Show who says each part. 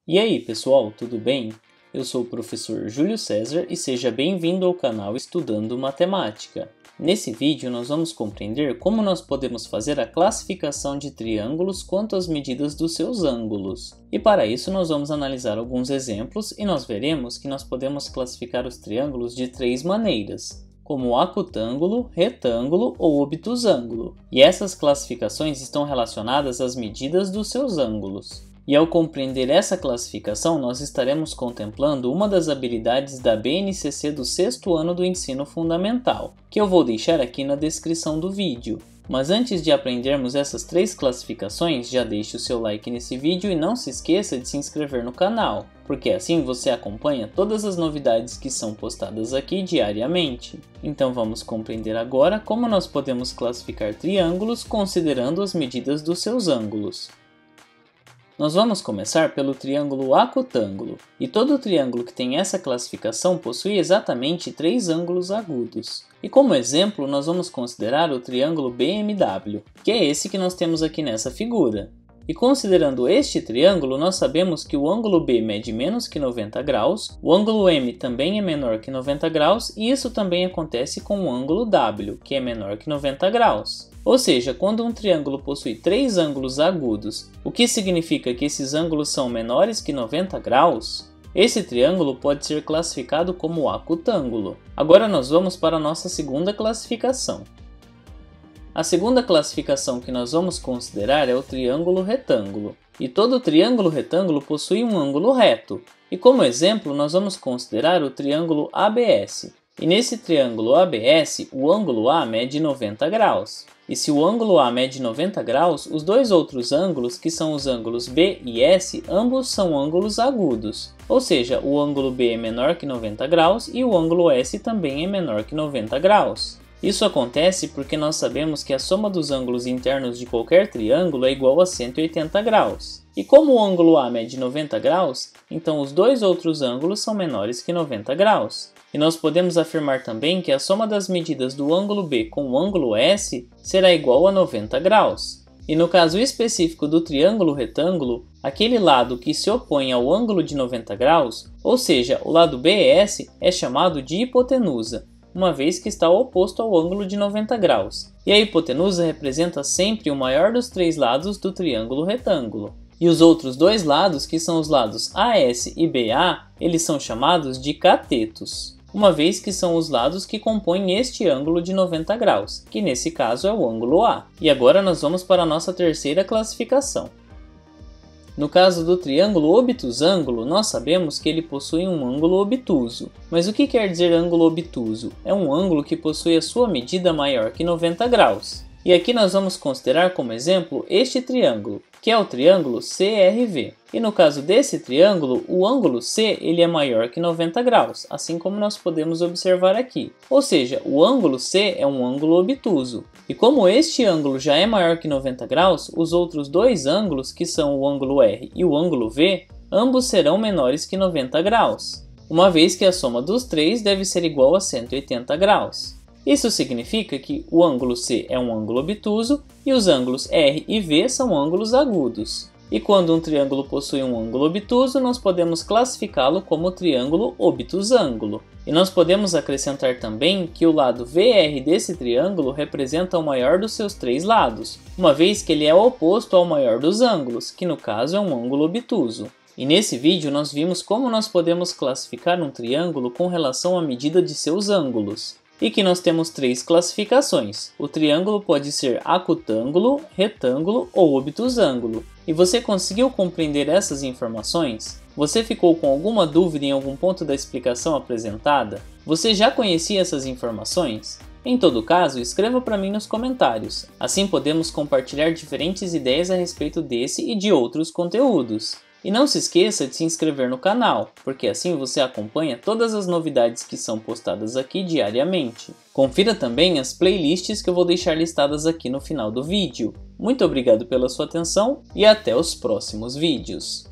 Speaker 1: E aí, pessoal, tudo bem? Eu sou o professor Júlio César e seja bem-vindo ao canal Estudando Matemática. Nesse vídeo nós vamos compreender como nós podemos fazer a classificação de triângulos quanto às medidas dos seus ângulos. E para isso nós vamos analisar alguns exemplos e nós veremos que nós podemos classificar os triângulos de três maneiras, como acutângulo, retângulo ou obtusângulo. E essas classificações estão relacionadas às medidas dos seus ângulos. E ao compreender essa classificação, nós estaremos contemplando uma das habilidades da BNCC do 6º ano do ensino fundamental, que eu vou deixar aqui na descrição do vídeo. Mas antes de aprendermos essas três classificações, já deixe o seu like nesse vídeo e não se esqueça de se inscrever no canal, porque assim você acompanha todas as novidades que são postadas aqui diariamente. Então vamos compreender agora como nós podemos classificar triângulos considerando as medidas dos seus ângulos. Nós vamos começar pelo triângulo acutângulo, e todo triângulo que tem essa classificação possui exatamente três ângulos agudos. E como exemplo, nós vamos considerar o triângulo BMW, que é esse que nós temos aqui nessa figura. E considerando este triângulo, nós sabemos que o ângulo B mede menos que 90 graus, o ângulo M também é menor que 90 graus, e isso também acontece com o ângulo W, que é menor que 90 graus. Ou seja, quando um triângulo possui três ângulos agudos, o que significa que esses ângulos são menores que 90 graus, esse triângulo pode ser classificado como acutângulo. Agora nós vamos para a nossa segunda classificação. A segunda classificação que nós vamos considerar é o triângulo retângulo. E todo triângulo retângulo possui um ângulo reto. E como exemplo, nós vamos considerar o triângulo ABS. E nesse triângulo ABS, o ângulo A mede 90 graus. E se o ângulo A mede 90 graus, os dois outros ângulos, que são os ângulos B e S, ambos são ângulos agudos. Ou seja, o ângulo B é menor que 90 graus e o ângulo S também é menor que 90 graus. Isso acontece porque nós sabemos que a soma dos ângulos internos de qualquer triângulo é igual a 180 graus. E como o ângulo A mede 90 graus, então os dois outros ângulos são menores que 90 graus. E nós podemos afirmar também que a soma das medidas do ângulo B com o ângulo S será igual a 90 graus. E no caso específico do triângulo retângulo, aquele lado que se opõe ao ângulo de 90 graus, ou seja, o lado BS, é chamado de hipotenusa, uma vez que está oposto ao ângulo de 90 graus. E a hipotenusa representa sempre o maior dos três lados do triângulo retângulo. E os outros dois lados, que são os lados AS e BA, eles são chamados de catetos, uma vez que são os lados que compõem este ângulo de 90 graus, que nesse caso é o ângulo A. E agora nós vamos para a nossa terceira classificação. No caso do triângulo obtusângulo, nós sabemos que ele possui um ângulo obtuso. Mas o que quer dizer ângulo obtuso? É um ângulo que possui a sua medida maior que 90 graus. E aqui nós vamos considerar como exemplo este triângulo, que é o triângulo CRV. E no caso desse triângulo, o ângulo C ele é maior que 90 graus, assim como nós podemos observar aqui. Ou seja, o ângulo C é um ângulo obtuso. E como este ângulo já é maior que 90 graus, os outros dois ângulos, que são o ângulo R e o ângulo V, ambos serão menores que 90 graus, uma vez que a soma dos três deve ser igual a 180 graus. Isso significa que o ângulo C é um ângulo obtuso e os ângulos R e V são ângulos agudos. E quando um triângulo possui um ângulo obtuso, nós podemos classificá-lo como triângulo obtusângulo. E nós podemos acrescentar também que o lado VR desse triângulo representa o maior dos seus três lados, uma vez que ele é oposto ao maior dos ângulos, que no caso é um ângulo obtuso. E nesse vídeo nós vimos como nós podemos classificar um triângulo com relação à medida de seus ângulos. E que nós temos três classificações. O triângulo pode ser acutângulo, retângulo ou obtusângulo. E você conseguiu compreender essas informações? Você ficou com alguma dúvida em algum ponto da explicação apresentada? Você já conhecia essas informações? Em todo caso, escreva para mim nos comentários. Assim podemos compartilhar diferentes ideias a respeito desse e de outros conteúdos. E não se esqueça de se inscrever no canal, porque assim você acompanha todas as novidades que são postadas aqui diariamente. Confira também as playlists que eu vou deixar listadas aqui no final do vídeo. Muito obrigado pela sua atenção e até os próximos vídeos.